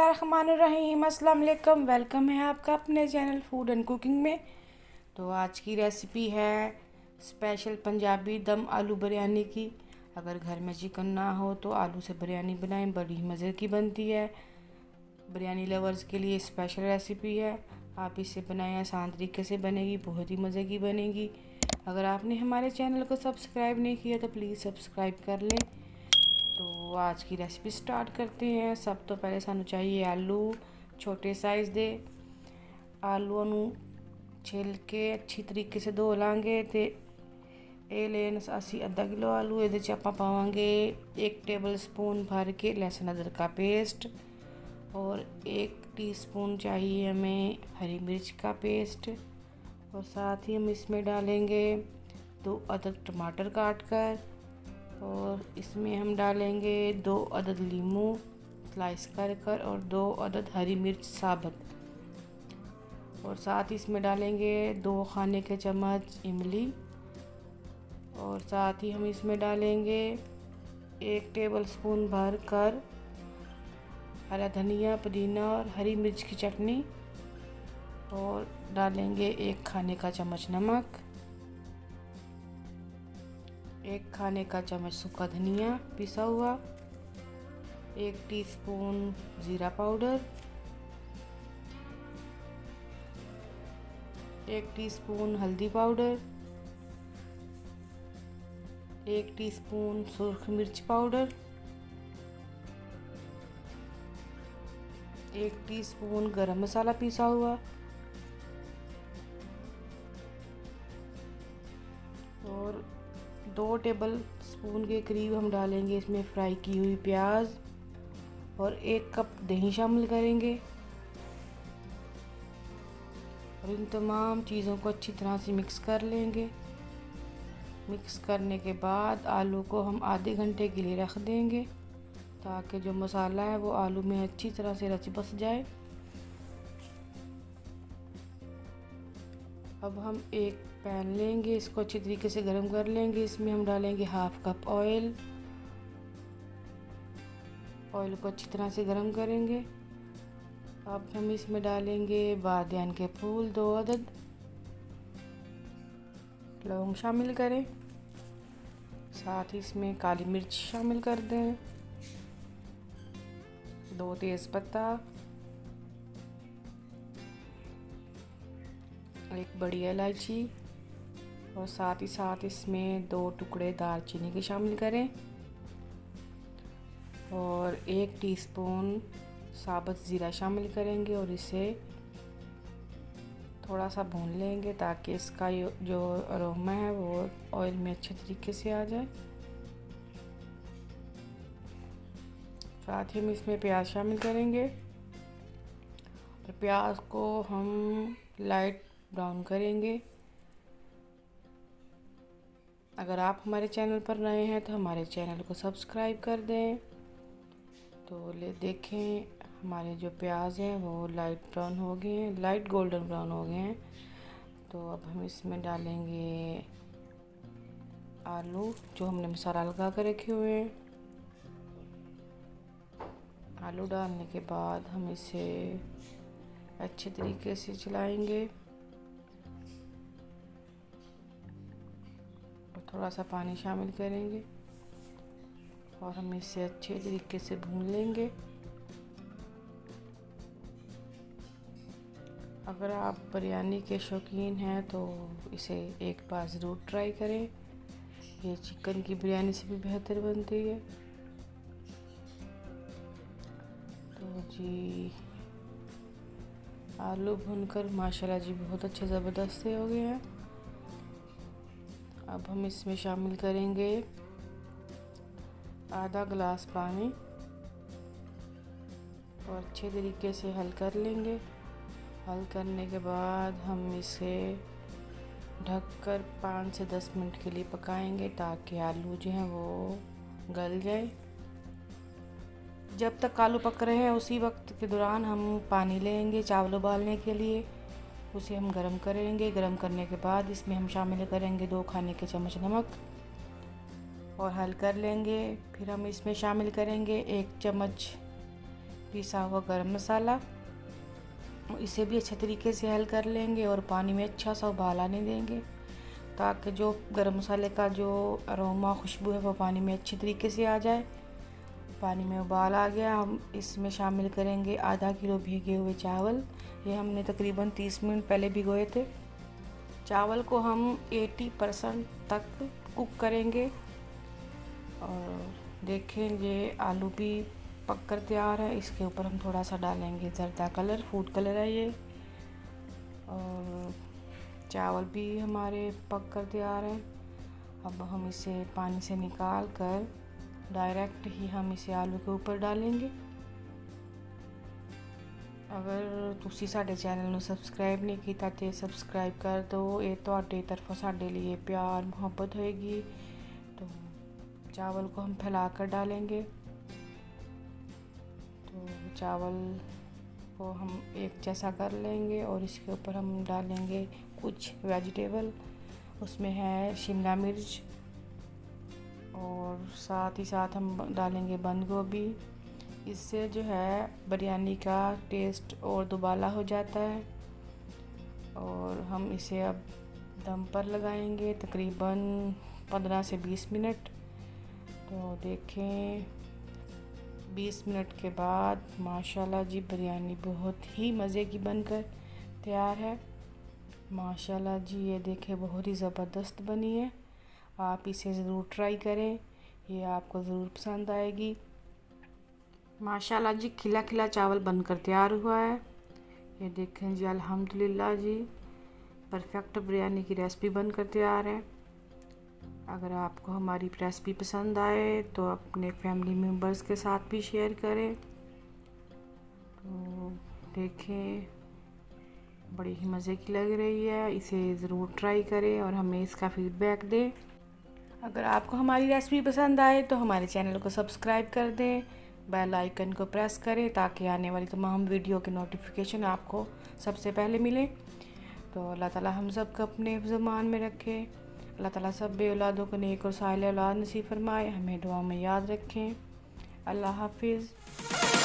बिस्मिल्लाहिर्रहमानिर्रहीम। अस्सलाम वालेकुम। वेलकम है आपका अपने चैनल फूड एंड कुकिंग में। तो आज की रेसिपी है स्पेशल पंजाबी दम आलू बिरयानी की। अगर घर में चिकन ना हो तो आलू से बिरयानी बनाएं, बड़ी मज़े की बनती है। बिरयानी लवर्स के लिए स्पेशल रेसिपी है। आप इसे बनाएं, आसान तरीके से बनेगी, बहुत ही मज़े की बनेगी। अगर आपने हमारे चैनल को सब्सक्राइब नहीं किया तो प्लीज़ सब्सक्राइब कर लें। तो आज की रेसिपी स्टार्ट करते हैं। सब तो पहले सानू चाहिए आलू छोटे साइज़ दे। आलू नू छिल के अच्छी तरीके से धो लांगे। तो ये लेन असी आधा किलो आलू। ये आप पावांगे 1 टेबल स्पून भर के लहसुन अदरक का पेस्ट और 1 टीस्पून चाहिए हमें हरी मिर्च का पेस्ट। और साथ ही हम इसमें डालेंगे 2 अदद टमाटर काट कर। और इसमें हम डालेंगे 2 अदद लीमू स्लाइस कर और 2 अदद हरी मिर्च साबुत। और साथ ही इसमें डालेंगे 2 खाने के चम्मच इमली। और साथ ही हम इसमें डालेंगे 1 टेबल स्पून भर कर हरा धनिया, पुदीना और हरी मिर्च की चटनी। और डालेंगे 1 खाने का चम्मच नमक, 1 खाने का चम्मच सूखा धनिया पिसा हुआ, 1 टीस्पून ज़ीरा पाउडर, 1 टीस्पून हल्दी पाउडर, 1 टीस्पून सुर्ख मिर्च पाउडर, 1 टीस्पून गरम मसाला पिसा हुआ और 2 टेबल स्पून के करीब हम डालेंगे इसमें फ्राई की हुई प्याज और 1 कप दही शामिल करेंगे। और इन तमाम चीज़ों को अच्छी तरह से मिक्स कर लेंगे। मिक्स करने के बाद आलू को हम आधे घंटे के लिए रख देंगे ताकि जो मसाला है वो आलू में अच्छी तरह से रच बस जाए। अब हम एक पैन लेंगे, इसको अच्छी तरीके से गर्म कर लेंगे। इसमें हम डालेंगे 1/2 कप ऑयल। ऑयल को अच्छी तरह से गर्म करेंगे। अब हम इसमें डालेंगे बादियान के फूल 2 अदद, लौंग शामिल करें। साथ ही इसमें काली मिर्च शामिल कर दें, 2 तेज़ पत्ता, 1 बड़ी इलायची और साथ ही साथ इसमें 2 टुकड़े दालचीनी के शामिल करें। और 1 टीस्पून साबुत ज़ीरा शामिल करेंगे और इसे थोड़ा सा भून लेंगे ताकि इसका जो अरोमा है वो ऑयल में अच्छे तरीके से आ जाए। साथ ही हम इसमें प्याज शामिल करेंगे और प्याज को हम लाइट ब्राउन करेंगे। अगर आप हमारे चैनल पर नए हैं तो हमारे चैनल को सब्सक्राइब कर दें। तो देखें हमारे जो प्याज हैं वो लाइट ब्राउन हो गए हैं, लाइट गोल्डन ब्राउन हो गए हैं। तो अब हम इसमें डालेंगे आलू जो हमने मसाला लगा कर रखे हुए हैं। आलू डालने के बाद हम इसे अच्छे तरीके से चलाएंगे और थोड़ा सा पानी शामिल करेंगे और हम इसे अच्छे तरीके से भून लेंगे। अगर आप बिरयानी के शौकीन हैं तो इसे एक बार ज़रूर ट्राई करें। ये चिकन की बिरयानी से भी बेहतर बनती है। तो जी आलू भूनकर माशाल्लाह जी बहुत अच्छे ज़बरदस्त से हो गए हैं। अब हम इसमें शामिल करेंगे आधा गिलास पानी और अच्छे तरीके से हल कर लेंगे। हल करने के बाद हम इसे ढककर 5 से 10 मिनट के लिए पकाएंगे ताकि आलू जो हैं वो गल जाए। जब तक आलू पक रहे हैं उसी वक्त के दौरान हम पानी लेंगे चावल उबालने के लिए। उसे हम गरम करेंगे। गरम करने के बाद इसमें हम शामिल करेंगे 2 खाने के चम्मच नमक और हल कर लेंगे। फिर हम इसमें शामिल करेंगे 1 चम्मच पिसा हुआ गरम मसाला, इसे भी अच्छे तरीके से हल कर लेंगे और पानी में अच्छा सा उबाल आने देंगे ताकि जो गरम मसाले का जो अरोमा खुशबू है वो पानी में अच्छी तरीके से आ जाए। पानी में उबाल आ गया, हम इसमें शामिल करेंगे आधा किलो भीगे हुए चावल। ये हमने तकरीबन 30 मिनट पहले भिगोए थे। चावल को हम 80% तक कुक करेंगे। और देखें ये आलू भी पक कर तैयार है। इसके ऊपर हम थोड़ा सा डालेंगे जर्दा कलर, फूड कलर है ये। और चावल भी हमारे पक कर तैयार है। अब हम इसे पानी से निकाल कर डायरेक्ट ही हम इसे आलू के ऊपर डालेंगे। अगर तुसी साडे चैनल ਨੂੰ सब्सक्राइब नहीं किया तो सब्सक्राइब कर दो। ये ਤੁਹਾਡੇ तरफों साडे लिए प्यार मोहब्बत होएगी। तो चावल को हम फैला कर डालेंगे। तो चावल को हम एक जैसा कर लेंगे और इसके ऊपर हम डालेंगे कुछ वेजिटेबल। उसमें है शिमला मिर्च और साथ ही साथ हम डालेंगे बंद गोभी। इससे जो है बिरयानी का टेस्ट और दुबाला हो जाता है। और हम इसे अब दम पर लगाएंगे तकरीबन 15 से 20 मिनट। तो देखें 20 मिनट के बाद माशाल्लाह जी बिरयानी बहुत ही मज़े की बनकर तैयार है। माशाल्लाह जी ये देखें बहुत ही ज़बरदस्त बनी है। आप इसे ज़रूर ट्राई करें, ये आपको ज़रूर पसंद आएगी। माशाल्लाह जी खिला खिला चावल बनकर तैयार हुआ है। ये देखें जी अल्हम्दुलिल्लाह जी परफेक्ट बिरयानी की रेसिपी बनकर तैयार है। अगर आपको हमारी रेसिपी पसंद आए तो अपने फैमिली मेम्बर्स के साथ भी शेयर करें। तो देखें बड़ी ही मज़े की लग रही है, इसे ज़रूर ट्राई करें और हमें इसका फीडबैक दें। अगर आपको हमारी रेसिपी पसंद आए तो हमारे चैनल को सब्सक्राइब कर दें, बेल आइकन को प्रेस करें ताकि आने वाली तमाम वीडियो के नोटिफिकेशन आपको सबसे पहले मिले। तो अल्लाह ताला हम सब को अपने ज़मान में रखे। अल्लाह ताला सब बे औलादों को नेक और साले औलाद नसीब फरमाए। हमें दुआ में याद रखें। अल्लाह हाफिज़।